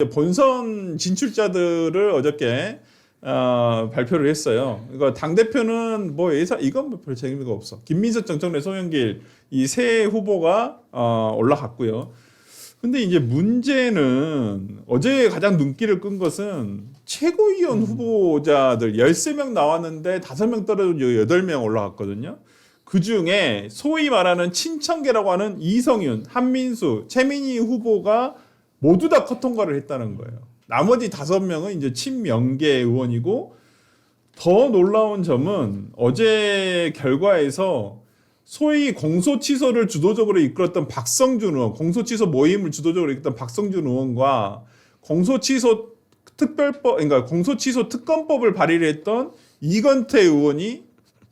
이제 본선 진출자들을 어저께 발표를 했어요. 그러니까 당 대표는 뭐 이건 뭐 별 재미가 없어. 김민석, 정청래, 송영길 이 세 후보가 올라갔고요. 근데 이제 문제는 어제 가장 눈길을 끈 것은 최고위원 후보자들 13명 나왔는데 5명 떨어지고 8명 올라갔거든요. 그 중에 소위 말하는 친청계라고 하는 이성윤, 한민수, 최민희 후보가 모두 다 컷 통과를 했다는 거예요. 나머지 5명은 이제 친명계 의원이고, 더 놀라운 점은 어제 결과에서 소위 공소 취소를 주도적으로 이끌었던 박성준 의원, 공소 취소 모임을 주도적으로 이끌었던 박성준 의원과 공소 취소 특별법, 그러니까 공소 취소 특검법을 발의를 했던 이건태 의원이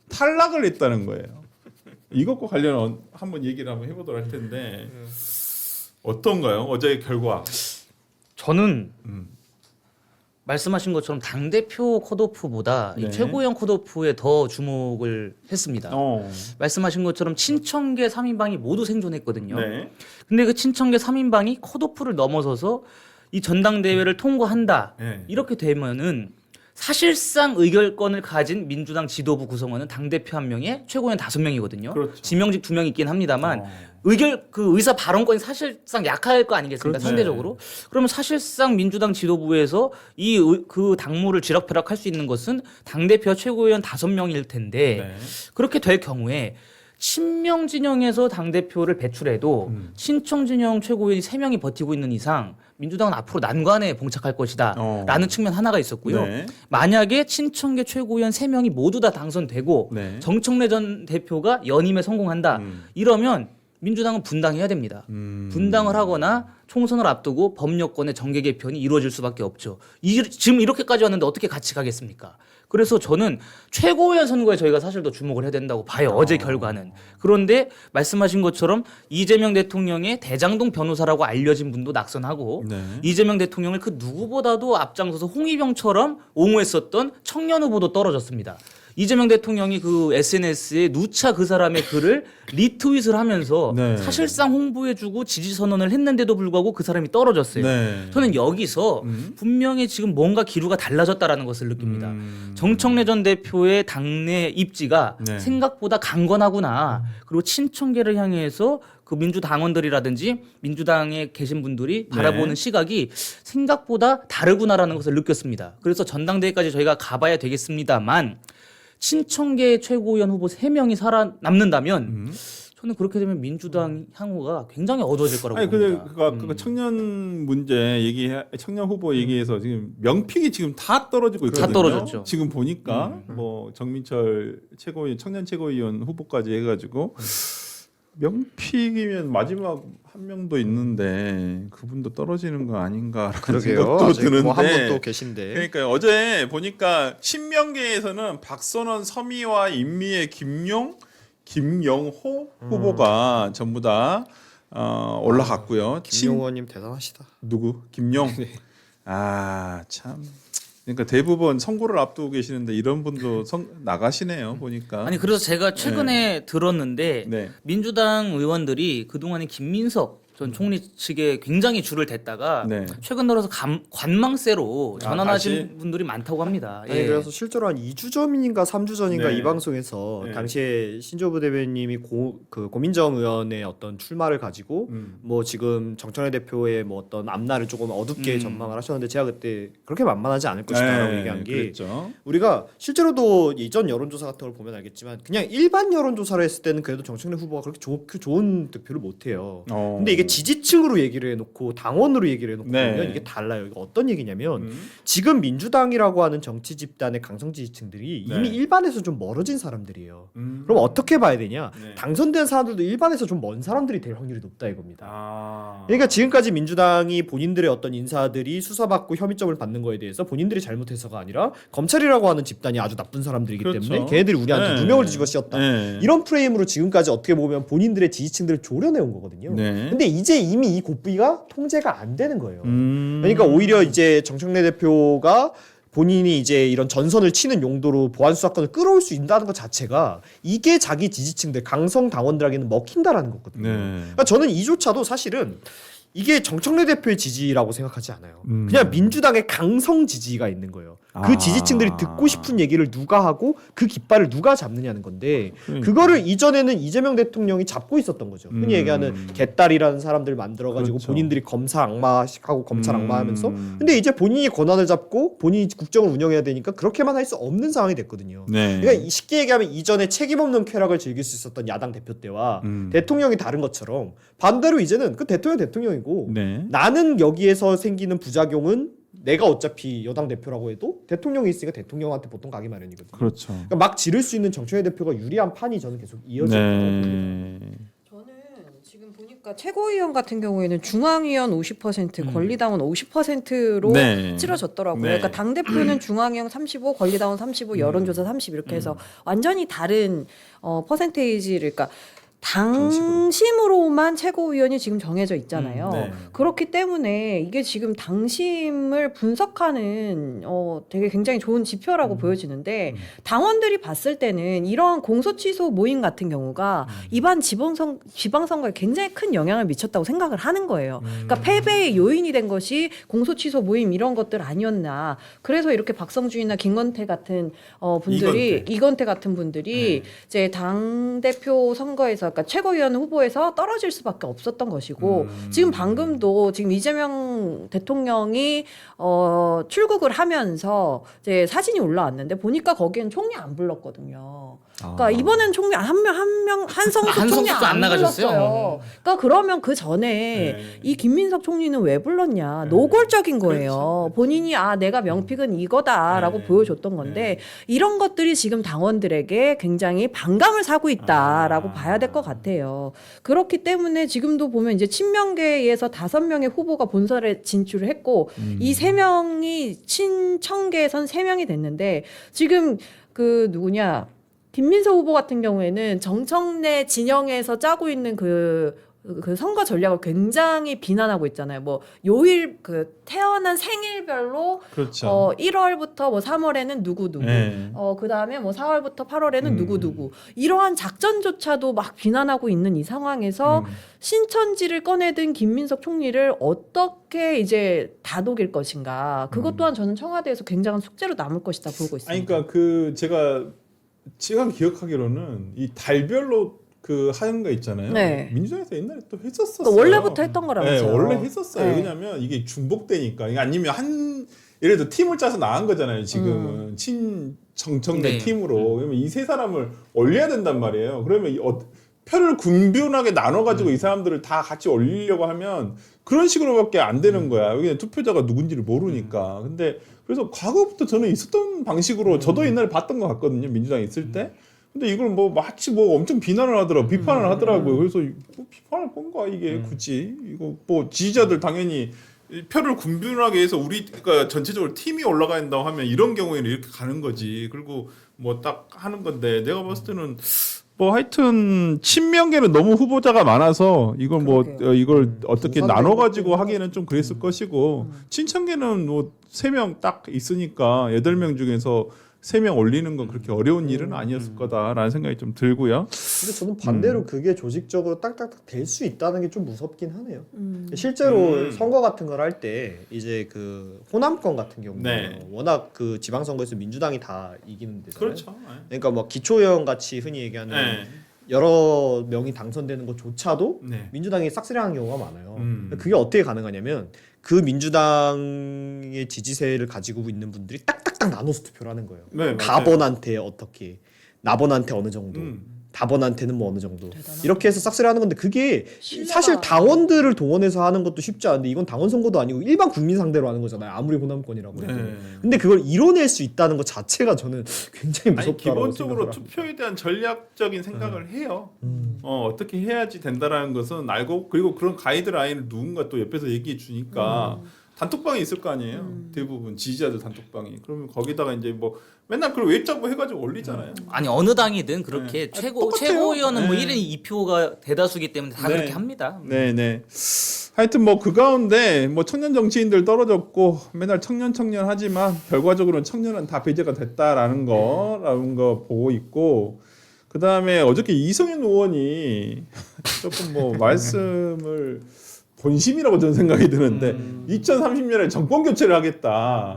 탈락을 했다는 거예요. 이것과 관련 한번 얘기를 한번 해보도록 할 텐데 어떤가요? 어제의 결과. 저는 말씀하신 것처럼 당대표 컷오프보다 네. 이 최고위원 컷오프에 더 주목을 했습니다. 말씀하신 것처럼 친청계 3인방이 모두 생존했거든요. 네. 근데 그 친청계 3인방이 컷오프를 넘어서서 이 전당대회를 통과한다. 네. 이렇게 되면은 사실상 의결권을 가진 민주당 지도부 구성원은 당대표 1명에 최고위원 5명이거든요. 그렇죠. 지명직 2명 있긴 합니다만 의사 발언권이 사실상 약할 거 아니겠습니까? 그렇죠. 상대적으로. 그러면 사실상 민주당 지도부에서 그 당무를 쥐락펴락할 수 있는 것은 당대표 최고위원 5명일 텐데 네. 그렇게 될 경우에 친명 진영에서 당대표를 배출해도 친청 진영 최고위원이 3명이 버티고 있는 이상 민주당은 앞으로 난관에 봉착할 것이다 라는 측면 하나가 있었고요. 네. 만약에 친청계 최고위원 3명이 모두 다 당선되고 네. 정청래 전 대표가 연임에 성공한다. 이러면 민주당은 분당해야 됩니다. 분당을 하거나 총선을 앞두고 법여권의 정계 개편이 이루어질 수밖에 없죠. 지금 이렇게까지 왔는데 어떻게 같이 가겠습니까? 그래서 저는 최고위원 선거에 저희가 사실 더 주목을 해야 된다고 봐요. 어제 결과는. 그런데 말씀하신 것처럼 이재명 대통령의 대장동 변호사라고 알려진 분도 낙선하고 네. 이재명 대통령을 그 누구보다도 앞장서서 홍위병처럼 옹호했었던 청년 후보도 떨어졌습니다. 이재명 대통령이 그 SNS에 누차 그 사람의 글을 리트윗을 하면서 네. 사실상 홍보해주고 지지 선언을 했는데도 불구하고 그 사람이 떨어졌어요. 네. 저는 여기서 분명히 지금 뭔가 기류가 달라졌다라는 것을 느낍니다. 정청래 전 대표의 당내 입지가 네. 생각보다 강건하구나. 그리고 친청계를 향해서 그 민주당원들이라든지 민주당에 계신 분들이 바라보는 시각이 생각보다 다르구나라는 것을 느꼈습니다. 그래서 전당대회까지 저희가 가봐야 되겠습니다만 친청계 최고위원 후보 3명이 살아남는다면 저는 그렇게 되면 민주당 향후가 굉장히 어두워질 거라고 아니 봅니다. 근데 그 청년 문제 청년 후보 얘기해서 지금 명픽이 지금 다 떨어지고 있거든요. 다 떨어졌죠. 지금 보니까 뭐 정민철 청년 최고위원 후보까지 해가지고 명픽이면 마지막 한 명도 있는데 그분도 떨어지는 거 아닌가라는 그러게요. 생각도 드는데. 뭐 한 분 또 계신데. 그러니까 어제 보니까 친명계에서는 박선원, 서미화, 임미애, 김영호 후보가 전부 다 올라갔고요. 김용호님 대단하시다. 누구? 김용. 아 참. 그러니까 대부분 선거를 앞두고 계시는데 이런 분도 나가시네요 보니까. 아니 그래서 제가 최근에 들었는데 네. 민주당 의원들이 그동안에 김민석 전 총리 측에 굉장히 줄을 댔다가 네. 최근 들어서 관망세로 전환하신 다시? 분들이 많다고 합니다. 아니 그래서 실제로 한 2주 전인가 3주 전인가 네. 이 방송에서 네. 당시에 신조부 대변님이 고민정 의원의 어떤 출마를 가지고 뭐 지금 정청래 대표의 뭐 어떤 앞날을 조금 어둡게 전망을 하셨는데 제가 그때 그렇게 만만하지 않을 것이다라고 얘기한 게 그랬죠. 우리가 실제로도 이전 여론조사 같은 걸 보면 알겠지만 그냥 일반 여론조사를 했을 때는 그래도 정청래 후보가 그렇게 좋은 득표를 못해요. 근데 이게 지지층으로 얘기를 해놓고 당원으로 얘기를 해놓고 네. 보면 이게 달라요. 이게 어떤 얘기냐면 지금 민주당이라고 하는 정치 집단의 강성 지지층들이 네. 이미 일반에서 좀 멀어진 사람들이에요. 그럼 어떻게 봐야 되냐? 네. 당선된 사람들도 일반에서 좀 먼 사람들이 될 확률이 높다 이겁니다. 아. 그러니까 지금까지 민주당이 본인들의 어떤 인사들이 수사받고 혐의점을 받는 거에 대해서 본인들이 잘못해서가 아니라 검찰이라고 하는 집단이 아주 나쁜 사람들이기 그렇죠. 때문에 걔네들이 우리한테 네. 누명을 뒤집어 씌웠다. 네. 이런 프레임으로 지금까지 어떻게 보면 본인들의 지지층들을 조려내온 거거든요. 네. 근데 이제 이미 이 고삐가 통제가 안 되는 거예요. 그러니까 오히려 이제 정청래 대표가 본인이 이제 이런 전선을 치는 용도로 보안 수사권을 끌어올 수 있다는 것 자체가 이게 자기 지지층들 강성 당원들에게는 먹힌다라는 거거든요. 네. 그러니까 저는 이조차도 사실은 이게 정청래 대표의 지지라고 생각하지 않아요. 그냥 민주당의 강성 지지가 있는 거예요. 그 지지층들이 듣고 싶은 얘기를 누가 하고 그 깃발을 누가 잡느냐는 건데 그거를 이전에는 이재명 대통령이 잡고 있었던 거죠. 흔히 얘기하는 개딸이라는 사람들 만들어가지고 그렇죠. 본인들이 검사 악마하고 검찰 악마하면서 근데 이제 본인이 권한을 잡고 본인이 국정을 운영해야 되니까 그렇게만 할 수 없는 상황이 됐거든요. 네. 그러니까 쉽게 얘기하면 이전에 책임 없는 쾌락을 즐길 수 있었던 야당 대표 때와 대통령이 다른 것처럼 반대로 이제는 그 대통령이고 네. 나는 여기에서 생기는 부작용은 내가 어차피 여당 대표라고 해도 대통령이 있으니까 대통령한테 보통 가기 마련이거든요. 그렇죠. 그러니까 막 지를 수 있는 정청래 대표가 유리한 판이 저는 계속 이어질 거라고 봅니다. 네. 저는 지금 보니까 최고위원 같은 경우에는 중앙위원 50%, 권리당원 50%로 네. 치러졌더라고요. 네. 그러니까 당 대표는 중앙위원 35, 권리당원 35, 여론조사 30 이렇게 해서 완전히 다른 퍼센테이지를 그러니까 당심으로만 최고위원이 지금 정해져 있잖아요. 네. 그렇기 때문에 이게 지금 당심을 분석하는 되게 굉장히 좋은 지표라고 보여지는데 당원들이 봤을 때는 이러한 공소 취소 모임 같은 경우가 이번 지방선거에 굉장히 큰 영향을 미쳤다고 생각을 하는 거예요. 그러니까 패배의 요인이 된 것이 공소 취소 모임 이런 것들 아니었나. 그래서 이렇게 박성준이나 김건태 같은 분들이 이건태 같은 분들이 이제 당 대표 선거에서 그러니까 최고위원 후보에서 떨어질 수밖에 없었던 것이고 지금 방금도 지금 이재명 대통령이 출국을 하면서 이제 사진이 올라왔는데 보니까 거기엔 총리 안 불렀거든요. 그러니까 이번엔 총리 한성수 총리 한성수도 안 안 나가셨어요? 불렀어요. 그러니까 그러면 그 전에 이 김민석 총리는 왜 불렀냐? 노골적인 거예요. 본인이 내가 명픽은 이거다라고 보여줬던 건데 이런 것들이 지금 당원들에게 굉장히 반감을 사고 있다라고 봐야 될 것 같아요. 그렇기 때문에 지금도 보면 이제 친명계에서 5명의 후보가 본선에 진출을 했고 이 3명이 친청계에선 3명이 됐는데 지금 그 누구냐? 김민석 후보 같은 경우에는 정청래 진영에서 짜고 있는 그 선거 전략을 굉장히 비난하고 있잖아요. 뭐 요일 그 태어난 생일별로 그렇죠. 1월부터 뭐 3월에는 누구 네. 그다음에 뭐 4월부터 8월에는 누구 이러한 작전조차도 막 비난하고 있는 이 상황에서 신천지를 꺼내든 김민석 총리를 어떻게 이제 다독일 것인가. 그것 또한 저는 청와대에서 굉장한 숙제로 남을 것이다 보고 있습니다. 아니 그러니까 그 제가 기억하기로는 이 달별로 그 하는 거 있잖아요. 네. 민주당에서 옛날에 또 했었어요. 그러니까 원래부터 했던 거라면서요. 네, 원래 했었어요. 네. 왜냐면 이게 중복되니까. 이게 아니면 예를 들어 팀을 짜서 나간 거잖아요. 지금은 친정청래 네. 팀으로. 그러면 이 세 사람을 올려야 된단 말이에요. 그러면 표를 군분하게 나눠가지고 이 사람들을 다 같이 올리려고 하면 그런 식으로밖에 안 되는 거야. 여기는 투표자가 누군지를 모르니까. 근데 그래서 과거부터 저는 있었던 방식으로 저도 옛날에 봤던 것 같거든요. 민주당에 있을 때. 근데 이걸 뭐 마치 뭐 엄청 비난을 하더라고, 비판을 하더라고요. 그래서 뭐 비판을 뭔가 이게 굳이 이거 뭐 지지자들 당연히 표를 군분하게 해서 그러니까 전체적으로 팀이 올라가야 된다고 하면 이런 경우에는 이렇게 가는 거지. 그리고 뭐 딱 하는 건데 내가 봤을 때는 뭐 하여튼 친명계는 너무 후보자가 많아서 이걸 뭐 이걸 어떻게 나눠 가지고 하기에는 좀 그랬을 것이고 친청계는 뭐 3명 딱 있으니까 8명 중에서 3명 올리는 건 그렇게 어려운 일은 아니었을 거다라는 생각이 좀 들고요. 근데 저는 반대로 그게 조직적으로 딱딱딱 될 수 있다는 게 좀 무섭긴 하네요. 실제로 선거 같은 걸 할 때 이제 그 호남권 같은 경우는 네. 워낙 그 지방선거에서 민주당이 다 이기는 데잖아요. 그렇죠. 그러니까 뭐 기초의원 같이 흔히 얘기하는 네. 여러 명이 당선되는 것조차도 네. 민주당이 싹쓸이하는 경우가 많아요. 음. 그게 어떻게 가능하냐면 그 민주당의 지지세를 가지고 있는 분들이 딱딱딱 나눠서 투표를 하는 거예요. 네, 맞아요. 가번한테 어떻게, 나번한테 어느 정도, 다번한테는 뭐 어느 정도 대단하다. 이렇게 해서 싹쓸이하는 건데 그게 신뢰가- 사실 당원들을 동원해서 하는 것도 쉽지 않은데 이건 당원 선거도 아니고 일반 국민 상대로 하는 거잖아요. 아무리 호남권이라고 해도. 네. 근데 그걸 이뤄낼 수 있다는 것 자체가 저는 굉장히 아니 무섭다고 기본적으로 생각을 합니다. 투표에 대한 전략적인 생각을 해요. 어떻게 해야지 된다라는 것은 알고 그리고 그런 가이드라인을 누군가 또 옆에서 얘기해 주니까 단톡방이 있을 거 아니에요. 대부분 지지자들 단톡방이. 그러면 거기다가 이제 뭐 맨날 그걸 웹잡고 해가지고 올리잖아요. 아니 어느 당이든 그렇게 네. 똑같아요. 최고위원은 뭐 네. 1인 2표가 대다수기 때문에 다 네. 그렇게 합니다. 네네. 하여튼 뭐 그 가운데 뭐 청년 정치인들 떨어졌고 맨날 청년 하지만 결과적으로는 청년은 다 배제가 됐다라는 거 보고 있고 그 다음에 어저께 이성윤 의원이 조금 뭐 말씀을 본심이라고 저는 생각이 드는데 2030년에 정권 교체를 하겠다.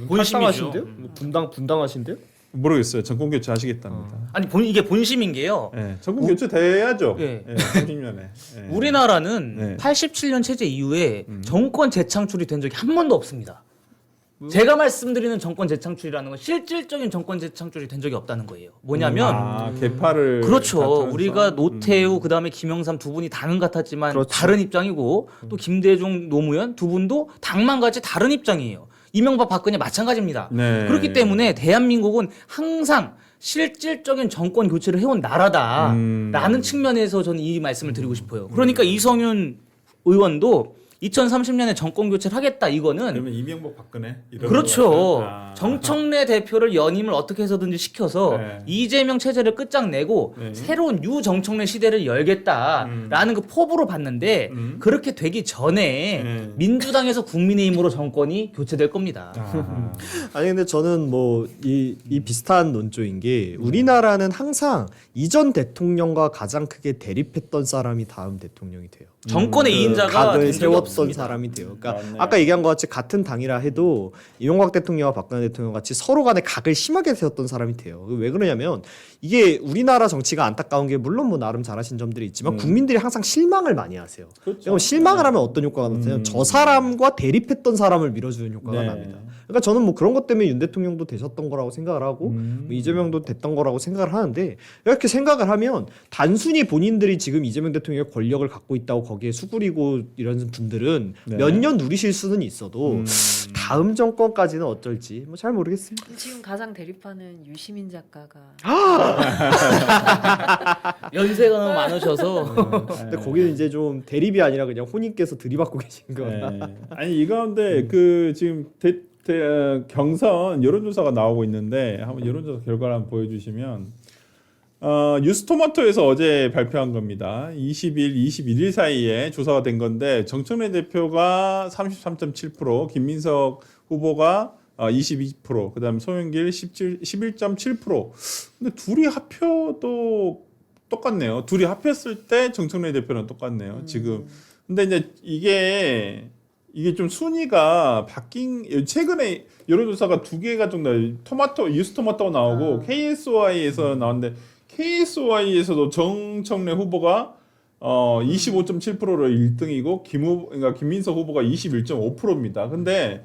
본심이죠. 탈당하신대요? 분당하신대요? 모르겠어요. 정권 교체 하시겠답니다. 아니 이게 본심인 게요. 네, 정권 교체 돼야죠. 예. 30년에. 우리나라는 네. 87년 체제 이후에 정권 재창출이 된 적이 한 번도 없습니다. 제가 말씀드리는 정권 재창출이라는 건 실질적인 정권 재창출이 된 적이 없다는 거예요. 뭐냐면 개파를 그렇죠. 다투면서? 우리가 노태우 그다음에 김영삼 두 분이 당은 같았지만 그렇죠. 다른 입장이고 또 김대중 노무현 두 분도 당만 같이 다른 입장이에요. 이명박 박근혜 마찬가지입니다. 네. 그렇기 때문에 대한민국은 항상 실질적인 정권 교체를 해온 나라다라는 측면에서 저는 이 말씀을 드리고 싶어요. 그러니까 이성윤 의원도 2030년에 정권 교체를 하겠다 이거는 그러면 이명박 박근혜 이런 그렇죠. 거 정청래 대표를 연임을 어떻게 해서든지 시켜서 네. 이재명 체제를 끝장내고 네. 새로운 유정청래 시대를 열겠다라는 그 포부로 봤는데 그렇게 되기 전에 민주당에서 국민의힘으로 정권이 교체될 겁니다. 아니 근데 저는 뭐 이 비슷한 논조인 게 우리나라는 항상 이전 대통령과 가장 크게 대립했던 사람이 다음 대통령이 돼요. 정권의 그 2인자가 각을 세웠던 사람이 돼요. 그러니까 맞네. 아까 얘기한 것 같이 같은 당이라 해도 이명박 대통령과 박근혜 대통령 같이 서로 간에 각을 심하게 세웠던 사람이 돼요. 왜 그러냐면 이게 우리나라 정치가 안타까운 게 물론 뭐 나름 잘하신 점들이 있지만 국민들이 항상 실망을 많이 하세요. 그렇죠. 그럼 실망을 하면 어떤 효과가 나타나요? 저 사람과 대립했던 사람을 밀어주는 효과가 네. 납니다. 그러니까 저는 뭐 그런 것 때문에 윤 대통령도 되셨던 거라고 생각을 하고 뭐 이재명도 됐던 거라고 생각을 하는데 이렇게 생각을 하면 단순히 본인들이 지금 이재명 대통령의 권력을 갖고 있다고 거기에 수구리고 이런 분들은 네. 몇 년 누리실 수는 있어도 다음 정권까지는 어쩔지 뭐 잘 모르겠습니다. 지금 가장 대립하는 유시민 작가가 연세가 너무 많으셔서 근데 거기는 이제 좀 대립이 아니라 그냥 혼인께서 들이받고 계신 거라. 네. 아니 이 가운데 그 지금 경선 여론조사가 나오고 있는데 한번 여론조사 결과를 한번 보여주시면 뉴스토마토에서 어제 발표한 겁니다. 20일, 21일 사이에 조사가 된 건데 정청래 대표가 33.7%, 김민석 후보가 22%, 그다음 송영길 11.7%. 근데 둘이 합혀도 똑같네요. 둘이 합했을 때 정청래 대표는 똑같네요. 지금. 근데 이제 이게 좀 순위가 바뀐 최근에 여론조사가 두 개가 좀 나요. 뉴스토마토가 나오고 KSOI에서 나왔는데 KSOI에서도 정청래 후보가 25.7%로 1등이고 그러니까 김민석 후보가 21.5%입니다. 근데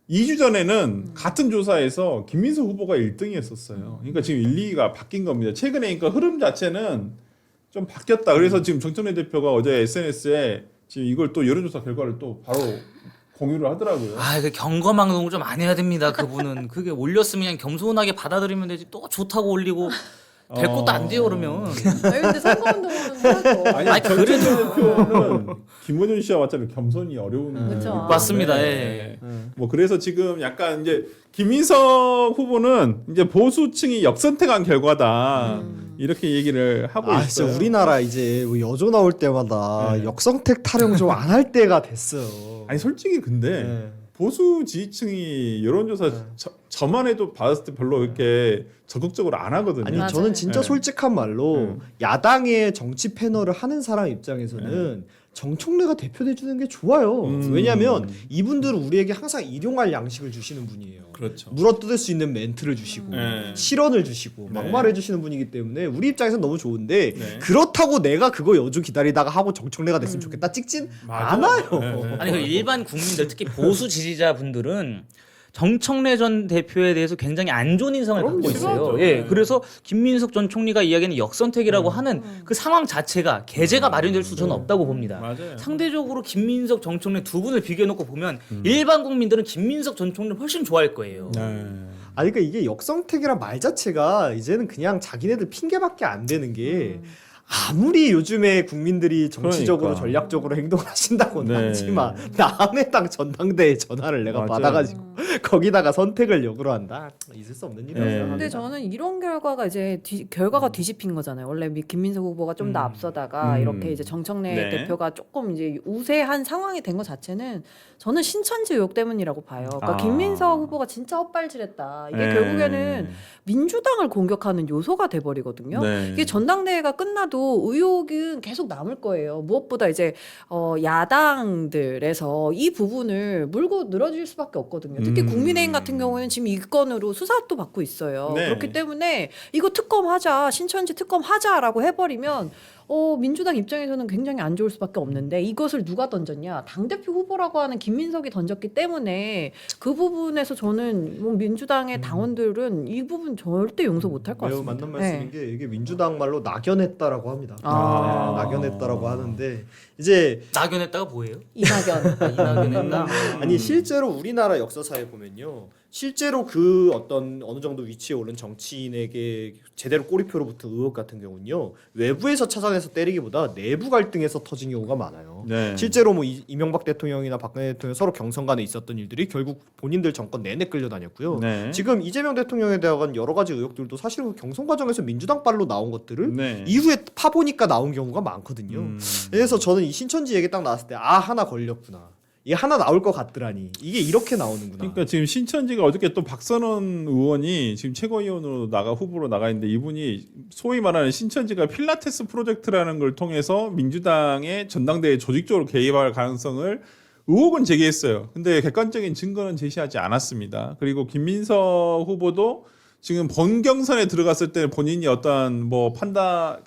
2주 전에는 같은 조사에서 김민석 후보가 1등이었었어요. 그러니까 지금 1, 2가 바뀐 겁니다. 최근에 그러니까 흐름 자체는 좀 바뀌었다. 그래서 지금 정청래 대표가 어제 SNS에 지금 이걸 또 여론조사 결과를 또 바로 공유를 하더라고요. 그 경거망동 좀 안 해야 됩니다. 그분은 그게 올렸으면 그냥 겸손하게 받아들이면 되지 또 좋다고 올리고 될 것도 안 돼요 그러면. 아니 근데 선거운동은 해야죠. 아니 정청래 대표는 김원준 씨와 마찬가지로 겸손이 어려운 그쵸. 맞습니다. 네. 뭐 그래서 지금 약간 이제 김민석 후보는 이제 보수층이 역선택한 결과다 이렇게 얘기를 하고 있어요. 진짜 우리나라 이제 뭐 여조 나올 때마다 네. 역성택 타령 좀 안 할 때가 됐어요. 아니 솔직히 근데 네. 보수 지지층이 여론조사 저만 해도 받았을 때 별로 이렇게 적극적으로 안 하거든요. 아니 맞아요. 저는 진짜 네. 솔직한 말로 야당의 정치 패널을 하는 사람 입장에서는 정청래가 대표돼 주는 게 좋아요. 왜냐하면 이분들은 우리에게 항상 일용할 양식을 주시는 분이에요. 그렇죠. 물어뜯을 수 있는 멘트를 주시고 실언을 주시고 네. 막말해 주시는 분이기 때문에 우리 입장에서는 너무 좋은데 네. 그렇다고 내가 그거 여주 기다리다가 하고 정청래가 됐으면 좋겠다 찍진 않아요. 네. 아니 그 일반 국민들 특히 보수 지지자분들은 정청래 전 대표에 대해서 굉장히 안 좋은 인상을 갖고 있어요. 싫어하죠. 예, 네. 그래서 김민석 전 총리가 이야기하는 역선택이라고 하는 그 상황 자체가 계제가 마련될 수 저는 없다고 봅니다. 맞아요. 상대적으로 김민석 전 총리 두 분을 비교해놓고 보면 일반 국민들은 김민석 전 총리를 훨씬 좋아할 거예요. 네. 아니 그러니까 이게 역성택이란 말 자체가 이제는 그냥 자기네들 핑계밖에 안 되는 게 아무리 요즘에 국민들이 정치적으로 그러니까. 전략적으로 행동을 하신다고는 네. 하지만 남의 당 전당대회 전화를 내가 맞아요. 받아가지고 거기다가 선택을 역으로 한다 있을 수 없는 일이라고 네. 생각합니다. 근데 저는 이런 결과가 이제 결과가 뒤집힌 거잖아요. 원래 김민석 후보가 좀 더 앞서다가 이렇게 이제 정청래 네. 대표가 조금 이제 우세한 상황이 된 것 자체는 저는 신천지 의혹 때문이라고 봐요. 그러니까 김민석 후보가 진짜 헛발질했다. 이게 네. 결국에는 민주당을 공격하는 요소가 돼버리거든요. 네. 이게 전당대회가 끝나도 앞으로도 의혹은 계속 남을 거예요. 무엇보다 이제 야당들에서 이 부분을 물고 늘어질 수밖에 없거든요. 특히 국민의힘 같은 경우에는 지금 이 건으로 수사도 받고 있어요. 네. 그렇기 때문에 이거 특검하자, 신천지 특검하자라고 해버리면 민주당 입장에서는 굉장히 안 좋을 수밖에 없는데 이것을 누가 던졌냐? 당대표 후보라고 하는 김민석이 던졌기 때문에 그 부분에서 저는 뭐 민주당의 당원들은 이 부분 절대 용서 못할 것 매우 같습니다. 맞는 말씀인 게 이게 민주당 말로 낙연했다라고 합니다. 아. 네, 낙연했다라고 하는데 이제 낙연했다가 뭐예요? 이낙연. 이낙연했나? 아니 실제로 우리나라 역사사에 보면요. 실제로 그 어느 정도 위치에 오른 정치인에게 제대로 꼬리표로 붙은 의혹 같은 경우는요. 외부에서 찾아내서 때리기보다 내부 갈등에서 터진 경우가 많아요. 네. 실제로 뭐 이명박 대통령이나 박근혜 대통령 서로 경선 간에 있었던 일들이 결국 본인들 정권 내내 끌려다녔고요. 네. 지금 이재명 대통령에 대한 여러 가지 의혹들도 사실 그 경선 과정에서 민주당 발로 나온 것들을 네. 이후에 파보니까 나온 경우가 많거든요. 그래서 저는 이 신천지 얘기 딱 나왔을 때 하나 걸렸구나. 이게 하나 나올 것 같더라니. 이게 이렇게 나오는구나. 그러니까 지금 신천지가 어저께 또 박선원 의원이 지금 최고위원으로 후보로 나가 있는데 이분이 소위 말하는 신천지가 필라테스 프로젝트라는 걸 통해서 민주당의 전당대회에 조직적으로 개입할 가능성을 의혹은 제기했어요. 근데 객관적인 증거는 제시하지 않았습니다. 그리고 김민석 후보도 지금 본경선에 들어갔을 때 본인이 어떠한 뭐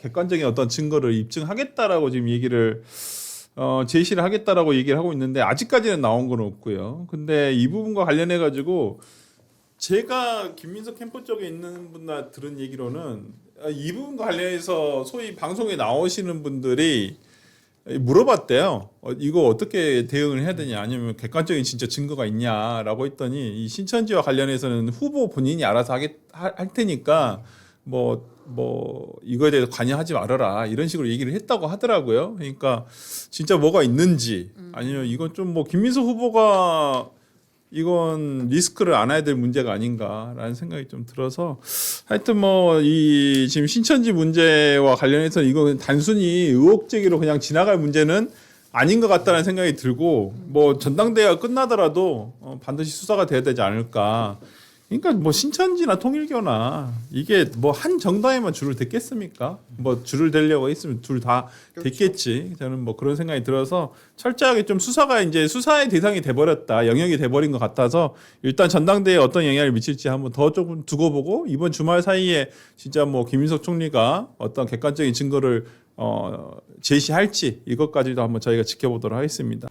객관적인 어떤 증거를 입증하겠다라고 지금 얘기를 제시를 하겠다라고 얘기를 하고 있는데 아직까지는 나온 건 없고요. 근데 이 부분과 관련해 가지고 제가 김민석 캠프 쪽에 있는 분들 들은 얘기로는 이 부분과 관련해서 소위 방송에 나오시는 분들이 물어봤대요. 이거 어떻게 대응을 해야 되냐, 아니면 객관적인 진짜 증거가 있냐라고 했더니 이 신천지와 관련해서는 후보 본인이 알아서 할 테니까 뭐 이거에 대해서 관여하지 말아라 이런 식으로 얘기를 했다고 하더라고요. 그러니까 진짜 뭐가 있는지 아니면 이건 좀 뭐 김민석 후보가 이건 리스크를 안아야 될 문제가 아닌가라는 생각이 좀 들어서 하여튼 뭐 이 지금 신천지 문제와 관련해서 이건 단순히 의혹 제기로 그냥 지나갈 문제는 아닌 것 같다는 생각이 들고 뭐 전당대회가 끝나더라도 반드시 수사가 돼야 되지 않을까. 그러니까 뭐 신천지나 통일교나 이게 뭐 한 정당에만 줄을 댔겠습니까? 뭐 줄을 대려고 했으면 둘 다 됐겠지. 저는 뭐 그런 생각이 들어서 철저하게 좀 수사가 이제 수사의 대상이 돼버렸다, 영역이 돼버린 것 같아서 일단 전당대회에 어떤 영향을 미칠지 한번 더 조금 두고 보고 이번 주말 사이에 진짜 뭐 김인석 총리가 어떤 객관적인 증거를 제시할지 이것까지도 한번 저희가 지켜보도록 하겠습니다.